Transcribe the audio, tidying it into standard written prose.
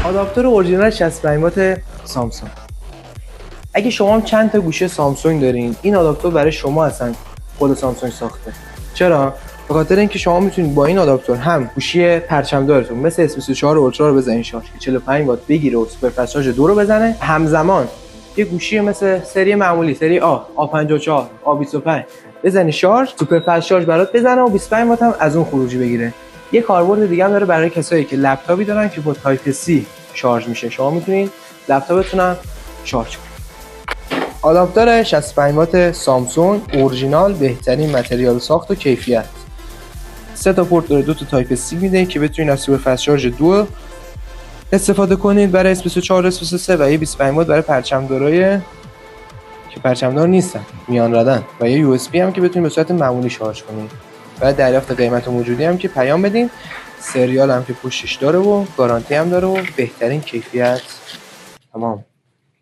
آداپتور اورجینال 65 وات سامسونگ. اگه شما هم چند تا گوشه سامسونگ دارین، این آداپتور برای شما اصلا خود سامسونگ ساخته. چرا؟ به خاطر اینکه شما میتونید با این آداپتور هم گوشی پرچم‌دارتون مثل S24 اولترا رو بزنین شارژ که 45 وات بگیره و سوپر فست شارژ 2 رو بزنه، همزمان یه گوشی مثل سری معمولی، سری A54 A25 بزنی شارژ، سوپر فست شارژ برات بزنه و 25 وات هم از اون خروجی بگیره. یه کاربرد دیگه هم داره برای کسایی که لپتاپی دارن که با تایپ سی شارژ میشه. شما میتونید لپتاپتون هم شارژ کنید. آداپتور 65 وات سامسونگ اورجینال، بهترین متریال ساخت و کیفیت. 3 تا پورت داره، 2 تا تایپ سی میده که بتونید از سوپر فست شارژ 2 استفاده کنید برای S24 S23 و یه 25 وات برای پرچم‌دارای که پرچم‌دار نیستن، میان ردن، و یه USB هم که بتونید به صورت معمولی شارژ کنید. بعد دریافت قیمت موجودی هم که پیام بدین. سریال هم که پشتش داره و گارانتی هم داره و بهترین کیفیت. تمام.